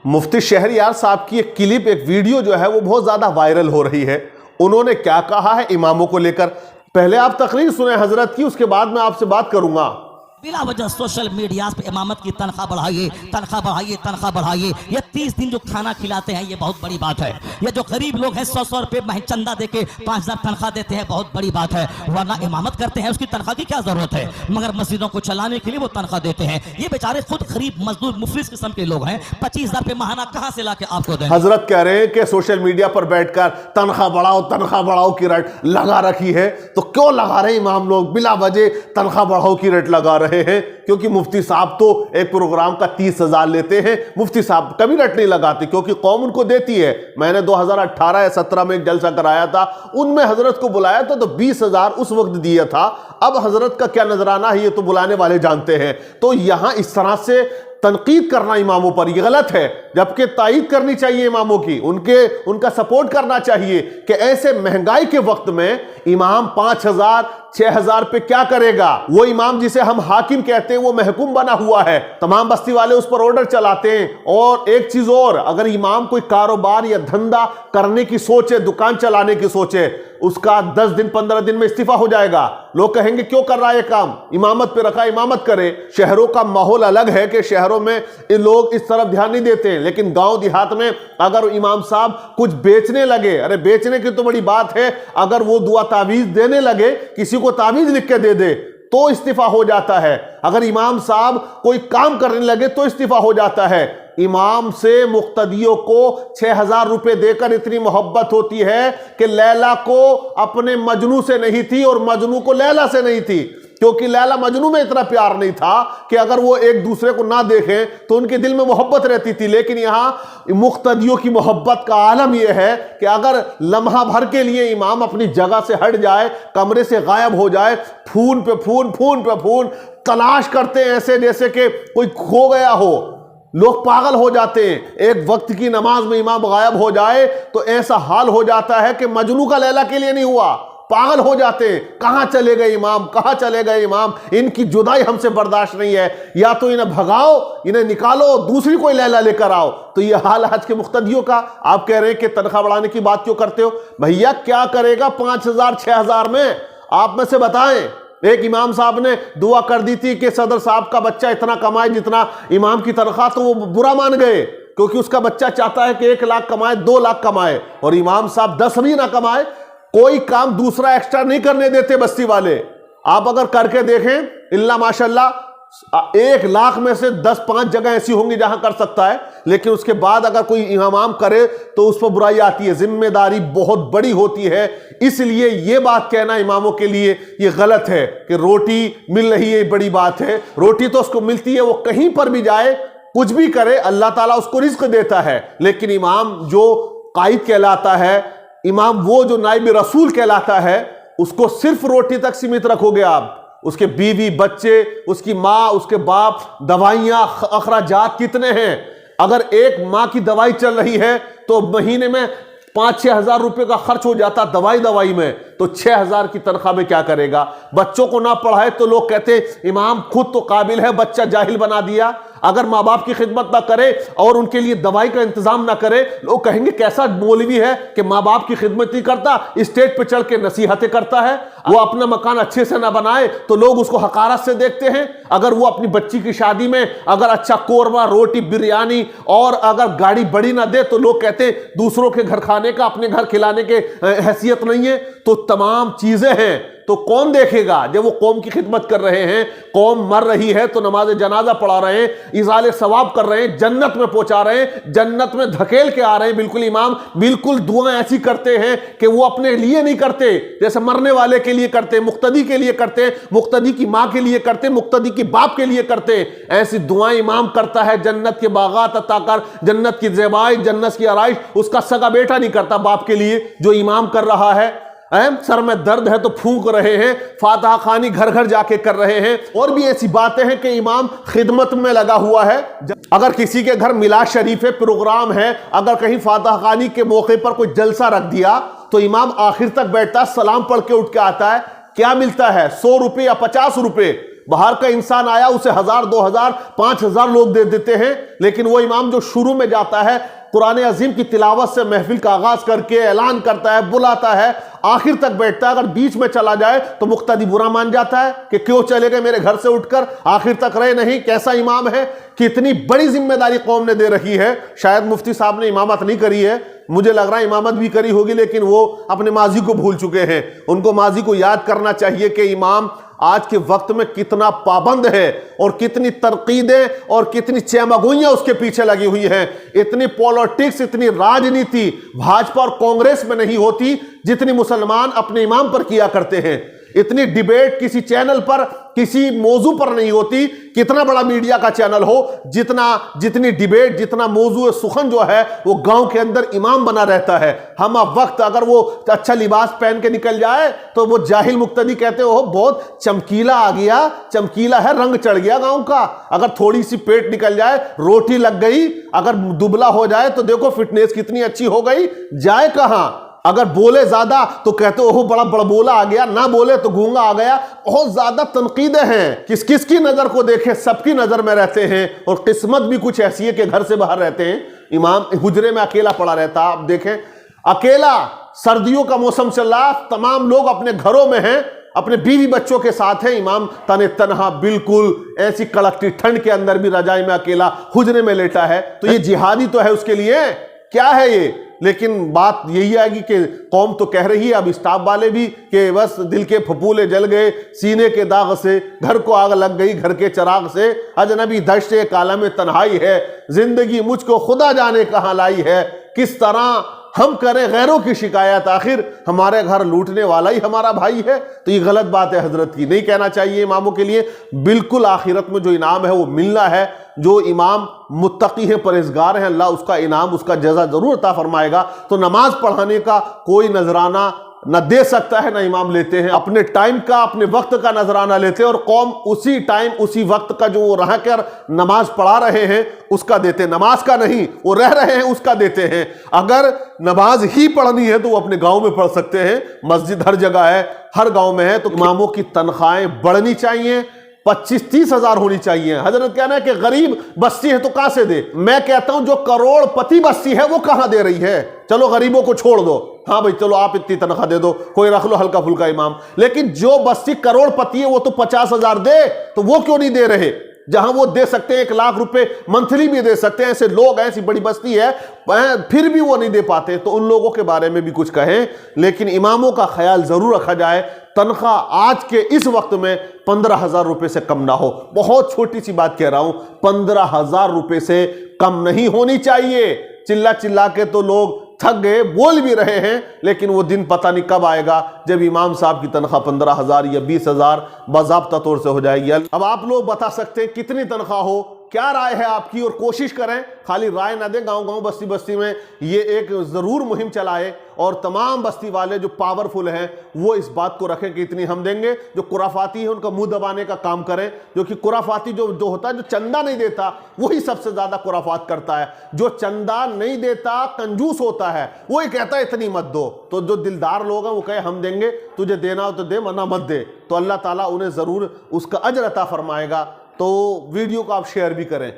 मुफ्ती शहरयार साहब की एक क्लिप, एक वीडियो जो है वो बहुत ज्यादा वायरल हो रही है। उन्होंने क्या कहा है इमामों को लेकर, पहले आप तकरीर सुने हजरत की, उसके बाद मैं आपसे बात करूंगा। बिला वजह सोशल मीडिया पे इमामत की तनख्वाह बढ़ाइए, तनख्वाह बढ़ाइए, तनख्वाह बढ़ाइए। ये 30 दिन जो खाना खिलाते हैं ये बहुत बड़ी बात है। ये जो गरीब लोग हैं 100-100 रुपये चंदा देके 5000 तनख्वाह देते हैं, बहुत बड़ी बात है। वरना इमामत करते हैं उसकी तनख्वाह की क्या जरूरत है, मगर मस्जिदों को चलाने के लिए वो तनख्वाह देते हैं। ये बेचारे खुद गरीब मजदूर मुफलिस किस्म के लोग हैं, 25,000 रुपये महाना कहाँ से ला के आपको दें। हजरत कह रहे हैं कि सोशल मीडिया पर बैठकर तनख्वाह बढ़ाओ की रट लगा रखी है, तो क्यों लगा रहे हैं इमाम लोग, बिला वजह तनख्वाह बढ़ाओ की रट लगा रहे हैं? क्योंकि मुफ्ती साहब तो एक प्रोग्राम का 30,000 लेते हैं। मुफ्ती साहब कभी रट नहीं लगाते क्योंकि कौम उनको देती है। मैंने 2018 या 17 में एक जलसा कराया था, उनमें हजरत को बुलाया था तो 20,000 उस वक्त दिया था। अब हजरत का क्या नजराना है ये तो बुलाने वाले जानते हैं। तो यहां इस तरह से तनकीद करना इमामों पर ये गलत है, जबकि तायीद करनी चाहिए इमामों की, उनका सपोर्ट करना चाहिए कि ऐसे महंगाई के वक्त में इमाम 5,000 6,000 पे क्या करेगा। वो इमाम जिसे हम हाकिम कहते हैं वो महकूम बना हुआ है, तमाम बस्ती वाले उस पर ऑर्डर चलाते हैं। और एक चीज और, अगर इमाम कोई कारोबार या धंधा करने की सोचे, दुकान चलाने की सोचे, उसका 10 दिन 15 दिन में इस्तीफा हो जाएगा। लोग कहेंगे क्यों कर रहा है काम, इमामत पे रखा, इमामत करे। शहरों का माहौल अलग है कि शहरों में लोग इस तरफ ध्यान नहीं देते, लेकिन गांव देहात में अगर इमाम साहब कुछ बेचने लगे, अरे बेचने की तो बड़ी बात है, अगर वो दुआ तावीज देने लगे, किसी को तावीज लिख के दे दे तो इस्तीफा हो जाता है। अगर इमाम साहब कोई काम करने लगे तो इस्तीफा हो जाता है। इमाम से मुक्तदियों को 6,000 रुपए देकर इतनी मोहब्बत होती है कि लैला को अपने मजनू से नहीं थी और मजनू को लैला से नहीं थी, क्योंकि लैला मजनू में इतना प्यार नहीं था कि अगर वो एक दूसरे को ना देखें तो उनके दिल में मोहब्बत रहती थी। लेकिन यहां मुक्तदियों की मोहब्बत का आलम यह है कि अगर लम्हा भर के लिए इमाम अपनी जगह से हट जाए, कमरे से गायब हो जाए, फोन पे फोन तलाश करते हैं ऐसे जैसे कि कोई खो गया हो, लोग पागल हो जाते हैं। एक वक्त की नमाज में इमाम गायब हो जाए तो ऐसा हाल हो जाता है कि मजनू का लैला के लिए नहीं हुआ, पागल हो जाते हैं। कहां चले गए इमाम, कहां चले गए इमाम, इनकी जुदाई हमसे बर्दाश्त नहीं है, या तो इन्हें भगाओ, इन्हें निकालो, दूसरी कोई लैला लेकर आओ। तो यह हाल आज के मुक्तदियों का। आप कह रहे हैं कि तनख्वाह बढ़ाने की बात क्यों करते हो? भैया क्या करेगा 5,000 6,000 में, आप में से बताएं। एक इमाम साहब ने दुआ कर दी थी कि सदर साहब का बच्चा इतना कमाए जितना इमाम की तनख्वाह, तो वो बुरा मान गए क्योंकि उसका बच्चा चाहता है कि 1 लाख कमाए, 2 लाख कमाए, और इमाम साहब 10 भी ना कमाए। कोई काम दूसरा एक्स्ट्रा नहीं करने देते बस्ती वाले। आप अगर करके देखें, इल्ला माशाल्लाह 1 लाख में से 10-5 जगह ऐसी होंगी जहां कर सकता है, लेकिन उसके बाद अगर कोई इमाम करे तो उस पर बुराई आती है। जिम्मेदारी बहुत बड़ी होती है, इसलिए यह बात कहना इमामों के लिए ये गलत है कि रोटी मिल रही है बड़ी बात है। रोटी तो उसको मिलती है, वो कहीं पर भी जाए, कुछ भी करे, अल्लाह ताला उसको रिज्क देता है। लेकिन इमाम जो कायद कहलाता है, इमाम वो जो नाइब रसूल कहलाता है, उसको सिर्फ रोटी तक सीमित रखोगे आप। उसके बीवी बच्चे, उसकी माँ, उसके बाप, दवाइयाँ, अखराजात कितने हैं। अगर एक माँ की दवाई चल रही है तो महीने में 5-6 हजार रुपए का खर्च हो जाता दवाई में, तो 6,000 की तनख्वाह में क्या करेगा? बच्चों को ना पढ़ाए तो लोग कहते इमाम खुद तो काबिल है, बच्चा जाहिल बना दिया। अगर माँ बाप की खिदमत ना करे और उनके लिए दवाई का इंतजाम ना करे, लोग कहेंगे कैसा मौलवी है कि माँ बाप की खिदमत नहीं करता, स्टेज पे चढ़ के नसीहतें करता है। वो अपना मकान अच्छे से ना बनाए तो लोग उसको हकारत से देखते हैं। अगर वो अपनी बच्ची की शादी में अगर अच्छा कोरमा, रोटी, बिरयानी और अगर गाड़ी बड़ी ना दे तो लोग कहते हैं दूसरों के घर खाने का अपने घर खिलाने के हैसियत नहीं है। तो तमाम चीजें हैं, तो कौन देखेगा जब वो कौम की खिदमत कर रहे हैं? कौम मर रही है तो नमाज जनाजा पढ़ा रहे हैं, इज़ाले सवाब कर रहे हैं, जन्नत में पहुंचा रहे हैं, जन्नत में धकेल के आ रहे हैं। बिल्कुल इमाम बिल्कुल दुआएं ऐसी करते हैं कि वो अपने लिए नहीं करते, जैसे मरने वाले के लिए करते, मुक्तदी के लिए करते, मुक्तदी की माँ के लिए करते, मुक्तदी की बाप के लिए करते। ऐसी दुआएं इमाम करता है, जन्नत के बागात अता कर, जन्नत की ज़ेबाई, जन्नत की आराइश उसका सगा बेटा नहीं करता बाप के लिए, जो इमाम कर रहा है। सर में दर्द है तो फूंक रहे हैं, फातिहा खानी घर घर जाके कर रहे हैं। और भी ऐसी बातें हैं कि इमाम खिदमत में लगा हुआ है। अगर किसी के घर मिलाद शरीफ प्रोग्राम है, अगर कहीं फातिहा खानी के मौके पर कोई जलसा रख दिया तो इमाम आखिर तक बैठता है, सलाम पढ़ के उठ के आता है। क्या मिलता है? 100 रुपये या 50 रुपये। बाहर का इंसान आया उसे 1000, 2000, 5000 लोग दे देते हैं, लेकिन वो इमाम जो शुरू में जाता है कुरान अजीम की तिलावत से महफिल का आगाज करके ऐलान करता है, बुलाता है, आखिर तक बैठता है, अगर बीच में चला जाए तो मुक्तदी बुरा मान जाता है कि क्यों चले गए मेरे घर से उठकर, आखिर तक रहे नहीं, कैसा इमाम है। कितनी बड़ी जिम्मेदारी कौम ने दे रखी है। शायद मुफ्ती साहब ने इमामत नहीं करी है, मुझे लग रहा है इमामत भी करी होगी, लेकिन वो अपने माजी को भूल चुके हैं। उनको माजी को याद करना चाहिए कि इमाम आज के वक्त में कितना पाबंद है और कितनी तरकीदें और कितनी चैमगोइयां उसके पीछे लगी हुई हैं। इतनी पॉलिटिक्स, इतनी राजनीति भाजपा और कांग्रेस में नहीं होती जितनी मुसलमान अपने इमाम पर किया करते हैं। इतनी डिबेट किसी चैनल पर, किसी मौजू पर नहीं होती, कितना बड़ा मीडिया का चैनल हो, जितनी डिबेट, जितना मौजू सुखन जो है वो गांव के अंदर इमाम बना रहता है। हम अब वक्त अगर वो अच्छा लिबास पहन के निकल जाए तो वो जाहिल मुक्तदी कहते हो बहुत चमकीला आ गया, चमकीला है, रंग चढ़ गया गांव का। अगर थोड़ी सी पेट निकल जाए, रोटी लग गई, अगर दुबला हो जाए तो देखो फिटनेस कितनी अच्छी हो गई, जाए कहां। अगर बोले ज्यादा तो कहते हो बड़ा बड़बोला आ गया, ना बोले तो गूंगा आ गया। बहुत ज्यादा तनकीदें हैं, किस किस की नजर को देखे, सबकी नजर में रहते हैं। और किस्मत भी कुछ ऐसी है कि घर से बाहर रहते हैं, इमाम हुजरे में अकेला पड़ा रहता। आप देखें, अकेला, सर्दियों का मौसम चल रहा, तमाम लोग अपने घरों में हैं, अपने बीवी बच्चों के साथ है, इमाम तने तनहा बिल्कुल ऐसी कड़कती ठंड के अंदर भी रजाई में अकेला हुजरे में लेटा है। तो ये जिहादी तो है उसके लिए, क्या है ये। लेकिन बात यही आएगी कि कौम तो कह रही है, अब स्टाफ वाले भी, कि बस दिल के फपूले जल गए सीने के दाग से, घर को आग लग गई घर के चिराग से, अजनबी दश्त काला में तन्हाई है, जिंदगी मुझको खुदा जाने कहां लाई है, किस तरह हम करें गैरों की शिकायत, आखिर हमारे घर लूटने वाला ही हमारा भाई है। तो ये गलत बात है हजरत की, नहीं कहना चाहिए इमामों के लिए। बिल्कुल आखिरत में जो इनाम है वो मिलना है। जो इमाम मुत्तकी है, परहेजगार है, अल्लाह उसका इनाम, उसका जज़ा जरूर अता फरमाएगा। तो नमाज पढ़ाने का कोई नजराना न दे सकता है, ना इमाम लेते हैं। अपने टाइम का, अपने वक्त का नजराना लेते हैं, और कौम उसी टाइम उसी वक्त का जो वो रह कर नमाज पढ़ा रहे हैं उसका देते हैं। नमाज का नहीं, वो रह रहे हैं उसका देते हैं। अगर नमाज ही पढ़नी है तो वो अपने गांव में पढ़ सकते हैं, मस्जिद हर जगह है, हर गांव में है। तो इमामों की तनख्वाहें बढ़नी चाहिए, 25-30 हजार होनी चाहिए। हजरत कहना है कि गरीब बस्ती है तो कहां से दे। मैं कहता हूं जो करोड़पति बस्ती है वो कहां दे रही है। चलो गरीबों को छोड़ दो, हाँ भाई चलो आप इतनी तनख्वाह दे दो, कोई रख लो हल्का फुल्का इमाम। लेकिन जो बस्ती करोड़पति है वो तो 50,000 दे, तो वो क्यों नहीं दे रहे। जहां वो दे सकते हैं 1 लाख रुपए मंथली भी दे सकते हैं, ऐसे लोग हैं, ऐसी बड़ी बस्ती है, फिर भी वो नहीं दे पाते। तो उन लोगों के बारे में भी कुछ कहें, लेकिन इमामों का ख्याल जरूर रखा जाए। तनख्वाह आज के इस वक्त में 15,000 रुपए से कम ना हो। बहुत छोटी सी बात कह रहा हूं, 15,000 रुपए से कम नहीं होनी चाहिए। चिल्ला चिल्ला के तो लोग थक गए, बोल भी रहे हैं, लेकिन वो दिन पता नहीं कब आएगा जब इमाम साहब की तनख्वाह 15,000 या 20,000 बाज़ाब्ता तौर से हो जाएगी। अब आप लोग बता सकते हैं कितनी तनख्वाह हो, क्या राय है आपकी, और कोशिश करें, खाली राय ना दें, गांव गांव बस्ती बस्ती में ये एक जरूर मुहिम चलाए, और तमाम बस्ती वाले जो पावरफुल हैं वो इस बात को रखें कि इतनी हम देंगे। जो कुराफाती है उनका मुंह दबाने का काम करें, जो कि कुराफाती जो होता है, जो चंदा नहीं देता वही सबसे ज्यादा कुराफात करता है। जो चंदा नहीं देता, कंजूस होता है, वो ही कहता है इतनी मत दो। तो जो दिलदार लोग हैं वो कहे हम देंगे, तुझे देना हो तो दे, वरना मत दे, तो अल्लाह ताला उन्हें जरूर उसका अजर अता फरमाएगा। तो वीडियो को आप शेयर भी करें।